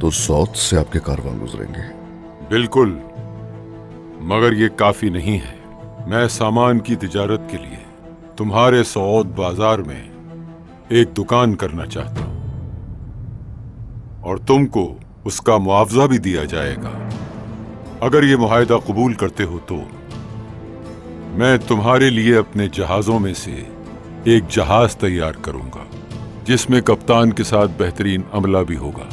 तो सौत से आपके कारवां गुजरेंगे। बिल्कुल, मगर ये काफी नहीं है। मैं सामान की तिजारत के लिए तुम्हारे सौद बाजार में एक दुकान करना चाहता हूं और तुमको उसका मुआवजा भी दिया जाएगा। अगर ये मुआहदा कबूल करते हो तो मैं तुम्हारे लिए अपने जहाजों में से एक जहाज तैयार करूंगा जिसमें कप्तान के साथ बेहतरीन अमला भी होगा।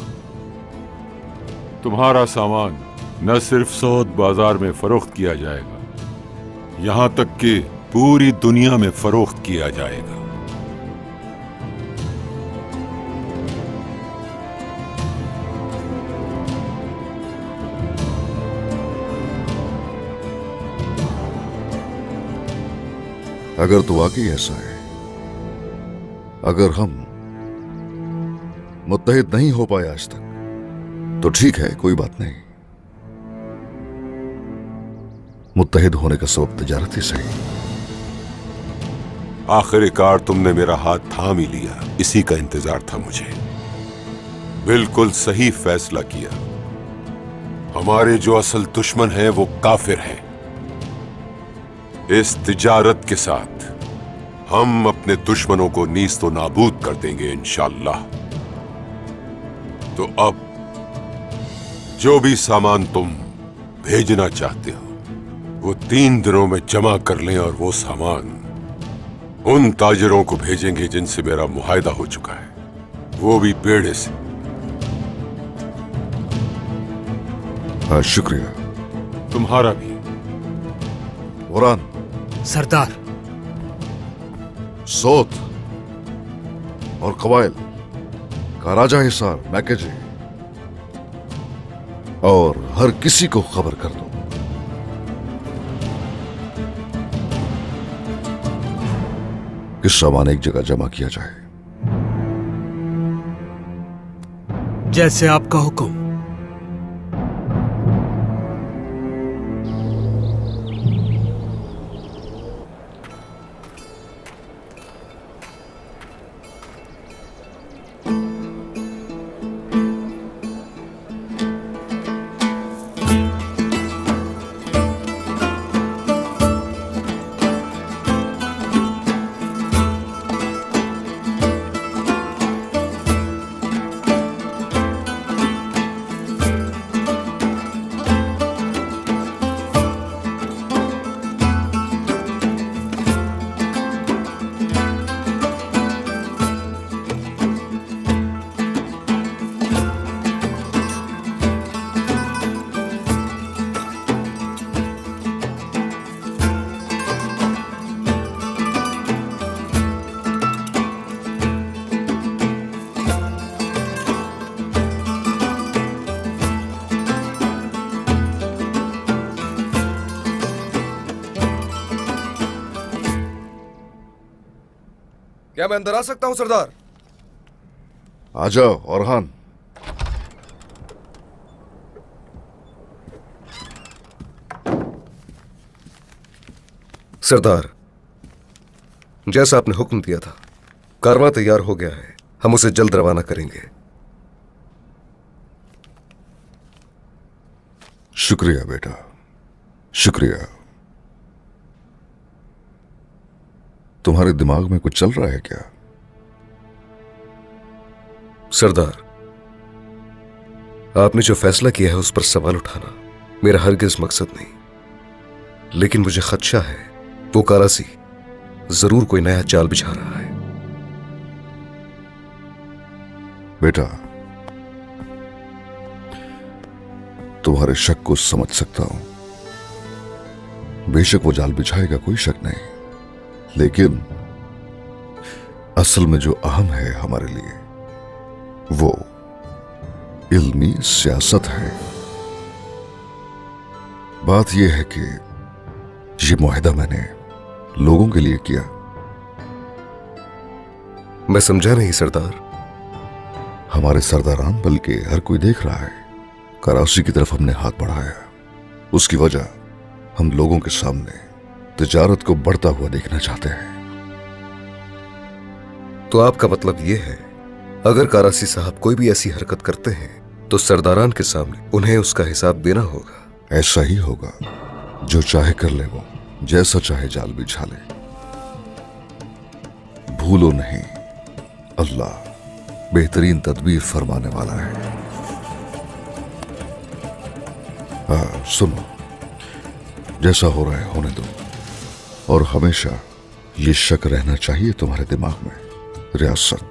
तुम्हारा सामान न सिर्फ सौद बाजार में फरोख्त किया जाएगा, यहां तक कि पूरी दुनिया में फरोख्त किया जाएगा। अगर तो वाकई ऐसा है, अगर हम मुत्तहिद नहीं हो पाए आज तक, तो ठीक है, कोई बात नहीं। मुत्तहिद होने का सबब तिजारत ही सही। आखिरकार तुमने मेरा हाथ थाम ही लिया, इसी का इंतजार था मुझे। बिल्कुल सही फैसला किया। हमारे जो असल दुश्मन हैं वो काफिर हैं। इस तिजारत के साथ हम अपने दुश्मनों को नीस्तो नाबूद कर देंगे इंशाअल्लाह। तो अब जो भी सामान तुम भेजना चाहते हो वो 3 दिनों में जमा कर लें और वो सामान उन ताजिरों को भेजेंगे जिनसे मेरा मुआहदा हो चुका है, वो भी बेड़े से। हाँ, शुक्रिया। तुम्हारा भी। वरान। सरदार। सोत और कवायल, काराजा हिसार, मैकेजे और हर किसी को खबर कर दो। कि सामान एक जगह जमा किया जाए। जैसे आपका हुक्म। क्या मैं अंदर आ सकता हूं सरदार? आ जाओ औरहान। सरदार, जैसा आपने हुक्म दिया था, कारवां तैयार हो गया है। हम उसे जल्द रवाना करेंगे। शुक्रिया बेटा, शुक्रिया। तुम्हारे दिमाग में कुछ चल रहा है क्या? सरदार, आपने जो फैसला किया है उस पर सवाल उठाना मेरा हरगिज मकसद नहीं, लेकिन मुझे खदशा है वो कारासी जरूर कोई नया जाल बिछा रहा है। बेटा, तुम्हारे शक को समझ सकता हूं। बेशक वो जाल बिछाएगा, कोई शक नहीं, लेकिन असल में जो अहम है हमारे लिए वो इल्मी सियासत है। बात यह है कि ये मुआहदा मैंने लोगों के लिए किया। मैं समझा नहीं सरदार। हमारे सरदारान बल्कि हर कोई देख रहा है, कराची की तरफ हमने हाथ बढ़ाया। उसकी वजह हम लोगों के सामने तिजारत को बढ़ता हुआ देखना चाहते हैं। तो आपका मतलब यह है, अगर कारासी साहब कोई भी ऐसी हरकत करते हैं तो सरदारान के सामने उन्हें उसका हिसाब देना होगा। ऐसा ही होगा, जो चाहे कर ले वो, जैसा चाहे जाल बिछा ले। भूलो नहीं, अल्लाह बेहतरीन तदबीर फरमाने वाला है। हाँ सुनो, जैसा हो रहा है होने दो, और हमेशा ये शक रहना चाहिए तुम्हारे दिमाग में, रियासत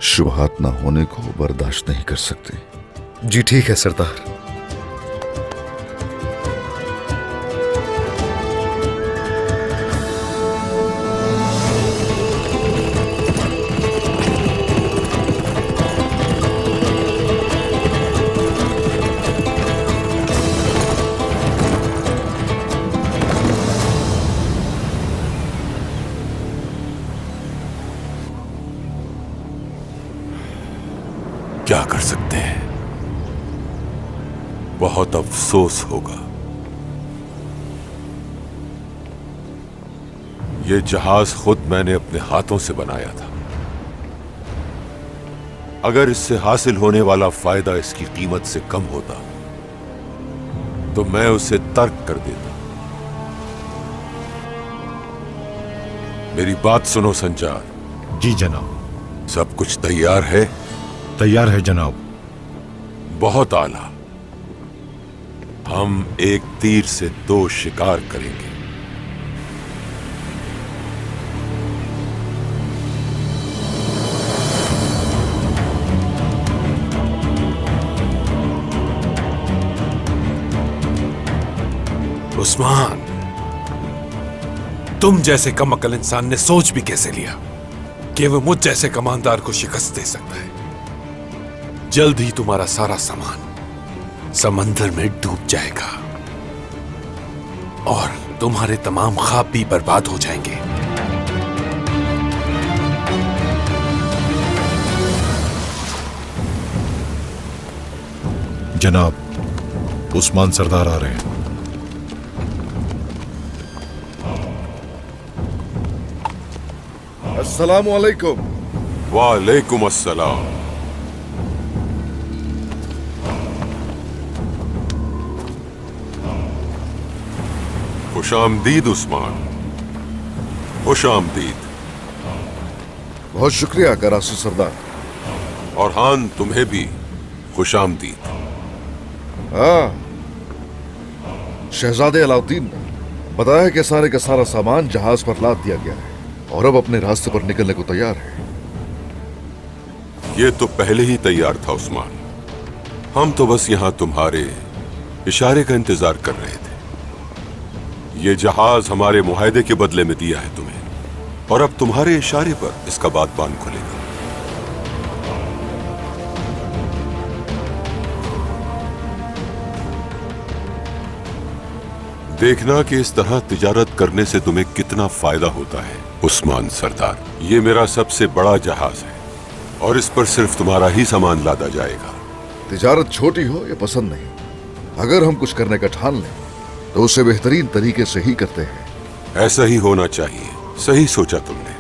शुबहात ना होने को बर्दाश्त नहीं कर सकती। जी ठीक है सरदार। क्या कर सकते हैं, बहुत अफसोस होगा। ये जहाज खुद मैंने अपने हाथों से बनाया था। अगर इससे हासिल होने वाला फायदा इसकी कीमत से कम होता तो मैं उसे तर्क कर देता। मेरी बात सुनो संचार। जी जनाब। सब कुछ तैयार है? तैयार है जनाब। बहुत आला। हम एक तीर से दो शिकार करेंगे। उस्मान, तुम जैसे कम अकल इंसान ने सोच भी कैसे लिया कि वो मुझ जैसे कमांडर को शिकस्त दे सकता है। जल्द ही तुम्हारा सारा सामान समंदर में डूब जाएगा और तुम्हारे तमाम ख्वाब भी बर्बाद हो जाएंगे। जनाब, उस्मान सरदार आ रहे हैं। अस्सलामु अलैकुम। वालेकुम अस्सलाम। खुशामदीद उस्मान, खुशामदीद। बहुत शुक्रिया कराची सरदार। और हान, तुम्हें भी खुशामदीद। हाँ, शहजादे अलाउद्दीन ने बताया कि सारे का सारा सामान जहाज पर लाद दिया गया है और अब अपने रास्ते पर निकलने को तैयार है। ये तो पहले ही तैयार था उस्मान। हम तो बस यहां तुम्हारे इशारे का इंतजार कर रहे थे। ये जहाज हमारे मुआहदे के बदले में दिया है तुम्हें, और अब तुम्हारे इशारे पर इसका बातबान खुलेगा। देखना कि इस तरह तिजारत करने से तुम्हें कितना फायदा होता है उस्मान सरदार। ये मेरा सबसे बड़ा जहाज है और इस पर सिर्फ तुम्हारा ही सामान लादा जाएगा। तिजारत छोटी हो या पसंद नहीं, अगर हम कुछ करने का ठान लें तो उसे बेहतरीन तरीके से ही करते हैं। ऐसा ही होना चाहिए। सही सोचा तुमने।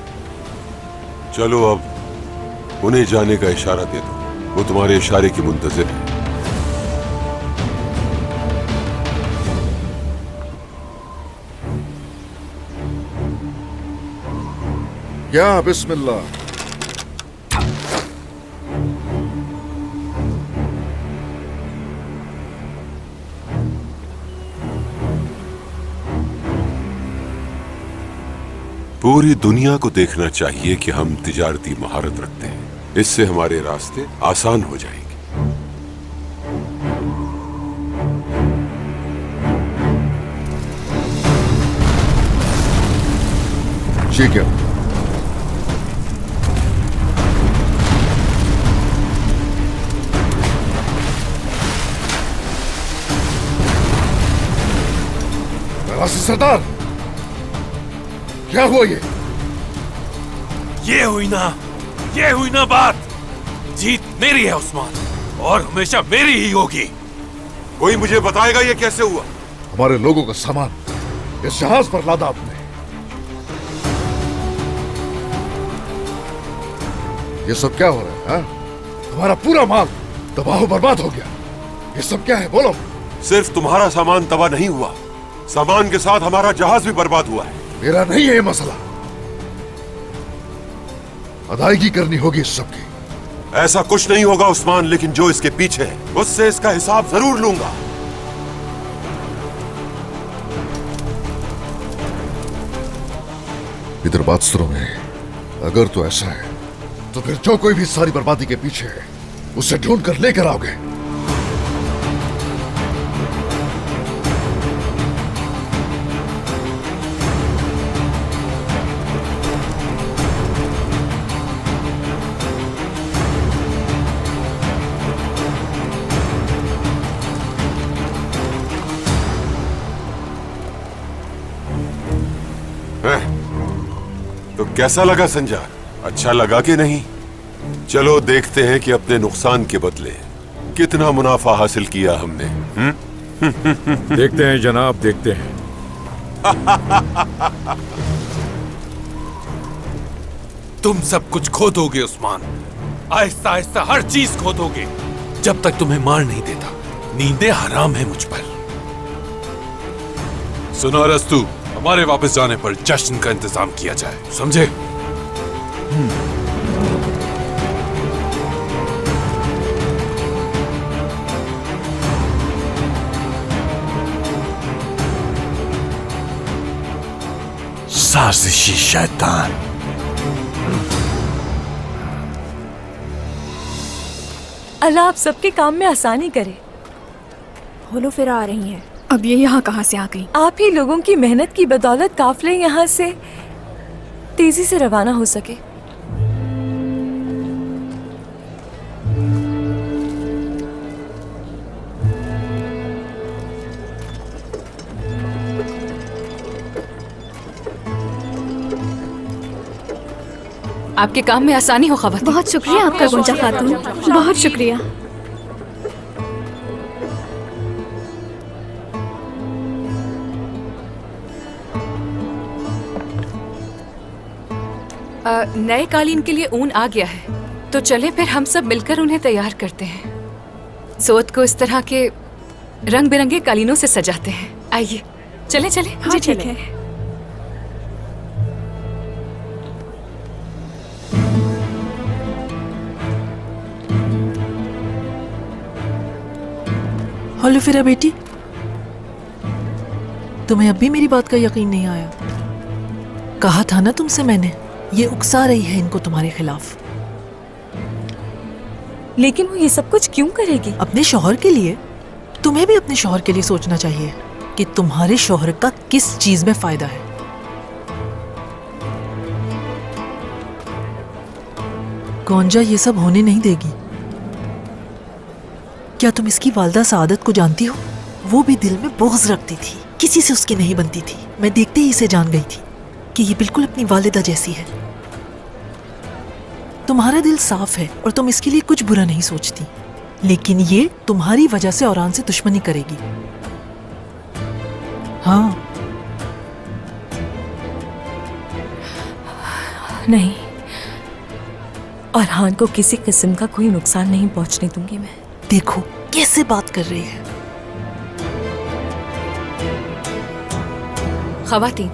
चलो अब उन्हें जाने का इशारा दे दो, वो तुम्हारे इशारे की मुंतजिर है। या बिस्मिल्लाह। पूरी दुनिया को देखना चाहिए कि हम तिजारती महारत रखते हैं। इससे हमारे रास्ते आसान हो जाएंगे। ठीक है। कराची सरदार, क्या हुआ ये हुई ना बात। जीत मेरी है उस्मान, और हमेशा मेरी ही होगी। कोई मुझे बताएगा ये कैसे हुआ? हमारे लोगों का सामान इस जहाज पर लादा आपने। ये सब क्या हो रहा है? हा? हमारा पूरा माल तबाह बर्बाद हो गया। ये सब क्या है, बोलो। सिर्फ तुम्हारा सामान तबाह नहीं हुआ, सामान के साथ हमारा जहाज भी बर्बाद हुआ है। मेरा नहीं है ये मसला, अदायगी करनी होगी इस सब की। ऐसा कुछ नहीं होगा उस्मान, लेकिन जो इसके पीछे है उससे इसका हिसाब जरूर लूंगा। इधर बात सुनो मेरी, अगर तो ऐसा है तो फिर जो कोई भी सारी बर्बादी के पीछे है उसे ढूंढ कर लेकर आओगे। तो कैसा लगा संजार, अच्छा लगा कि नहीं? चलो देखते हैं कि अपने नुकसान के बदले कितना मुनाफा हासिल किया हमने। देखते हैं जनाब, देखते हैं। तुम सब कुछ खो दोगे उस्मान, आहिस्ता आहिस्ता हर चीज खो दोगे। जब तक तुम्हें मार नहीं देता, नींदें हराम है मुझ पर। सुनो रस्तू, हमारे वापस जाने पर जश्न का इंतजाम किया जाए, समझे? साजिशी शैतान। अल्लाह आप सबके काम में आसानी करे। होलो फिर आ रही हैं। अब ये यहाँ कहाँ से आ गई? आप ही लोगों की मेहनत की बदौलत काफले यहाँ से तेजी से रवाना हो सके। आपके काम में आसानी हो खवातीन। बहुत शुक्रिया आपका गुंजा खातून, बहुत शुक्रिया। नए कालीन के लिए ऊन आ गया है, तो चले फिर हम सब मिलकर उन्हें तैयार करते हैं। सोत को इस तरह के रंग बिरंगे कालीनों से सजाते हैं। आइए चले चले। हाँ, ठीक है। हेलो फिरा बेटी, तुम्हें अब भी मेरी बात का यकीन नहीं आया? कहा था ना तुमसे मैंने, ये उकसा रही है इनको तुम्हारे खिलाफ। लेकिन वो ये सब कुछ क्यों करेगी? अपने शौहर के लिए। तुम्हें भी अपने शौहर के लिए सोचना चाहिए कि तुम्हारे शौहर का किस चीज में फायदा है। गोंजा ये सब होने नहीं देगी। क्या तुम इसकी वालदा सआदत को जानती हो? वो भी दिल में बुग़्ज़ रखती थी, किसी से उसकी नहीं बनती थी। मैं देखते ही इसे जान गई थी कि ये बिल्कुल अपनी वालिदा जैसी है। तुम्हारा दिल साफ है और तुम इसके लिए कुछ बुरा नहीं सोचती, लेकिन ये तुम्हारी वजह से औरान से दुश्मनी करेगी। हाँ। नहीं, औरहान को किसी किस्म का कोई नुकसान नहीं पहुंचने दूंगी मैं। देखो कैसे बात कर रही है। खवातीन,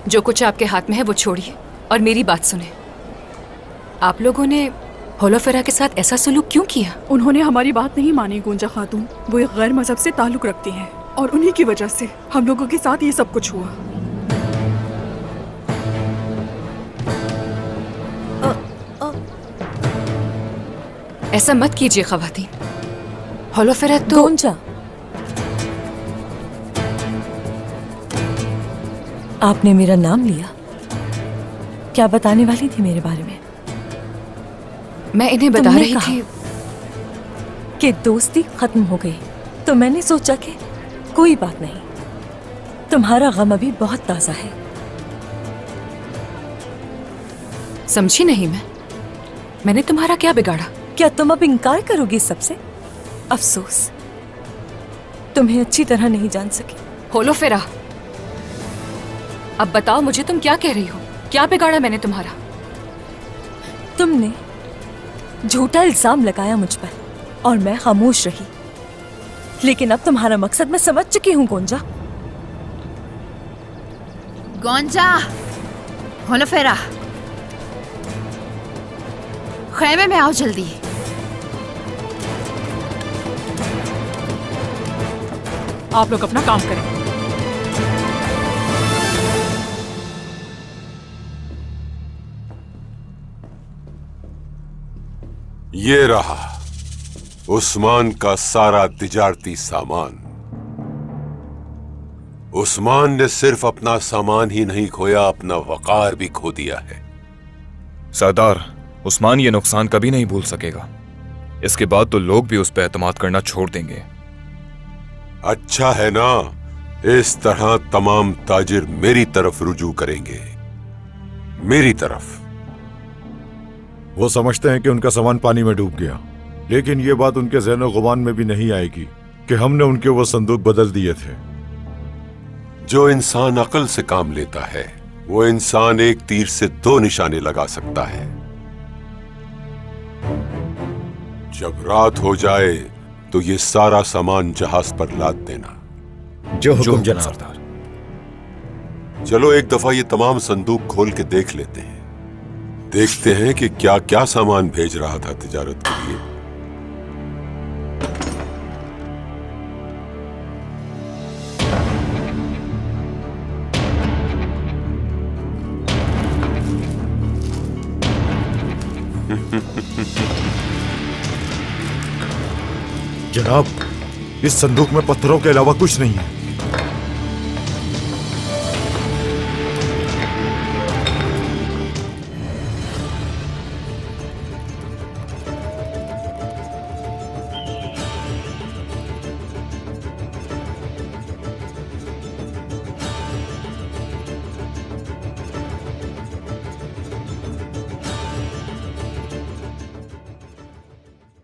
जो कुछ आपके हाथ में है वो छोड़िए और मेरी बात सुने। आप लोगों ने होलोफेरा के साथ ऐसा सलूक क्यों किया? उन्होंने हमारी बात नहीं मानी गुंजा खातून। वो एक गैर मजहब से ताल्लुक रखती हैं और उन्हीं की वजह से हम लोगों के साथ ये सब कुछ हुआ। ऐसा मत कीजिए खवातीन। होलोफेरा तो गोंजा, आपने मेरा नाम लिया। क्या बताने वाली थी मेरे बारे में? मैं इन्हें बता रही थी कि दोस्ती खत्म हो गई, तो मैंने सोचा कि कोई बात नहीं, तुम्हारा गम अभी बहुत ताजा है। समझी नहीं मैंने तुम्हारा क्या बिगाड़ा? क्या तुम अब इनकार करोगी सबसे? अफसोस, तुम्हें अच्छी तरह नहीं जान सकी। होलोफेरा, अब बताओ मुझे, तुम क्या कह रही हो? क्या बिगाड़ा मैंने तुम्हारा? तुमने झूठा इल्जाम लगाया मुझ पर और मैं खामोश रही। लेकिन अब तुम्हारा मकसद मैं समझ चुकी हूँ गोंजा। गोंजा, होलोफेरा, खैमे में आओ जल्दी। आप लोग अपना काम करें। ये रहा उस्मान का सारा तिजारती सामान। उस्मान ने सिर्फ अपना सामान ही नहीं खोया, अपना वकार भी खो दिया है। सरदार, उस्मान ये नुकसान कभी नहीं भूल सकेगा। इसके बाद तो लोग भी उस पर एतमाद करना छोड़ देंगे। अच्छा है ना, इस तरह तमाम ताजिर मेरी तरफ रुजू करेंगे, मेरी तरफ। वो समझते हैं कि उनका सामान पानी में डूब गया, लेकिन ये बात उनके ज़हन गुमान में भी नहीं आएगी कि हमने उनके वो संदूक बदल दिए थे। जो इंसान अकल से काम लेता है, वो इंसान एक तीर से 2 निशाने लगा सकता है। जब रात हो जाए तो ये सारा सामान जहाज पर लाद देना। जो हुक्म जनाब। सरदार। चलो एक दफा ये तमाम संदूक खोल के देख लेते हैं, देखते हैं कि क्या क्या सामान भेज रहा था तिजारत के लिए। जनाब, इस संदूक में पत्थरों के अलावा कुछ नहीं है।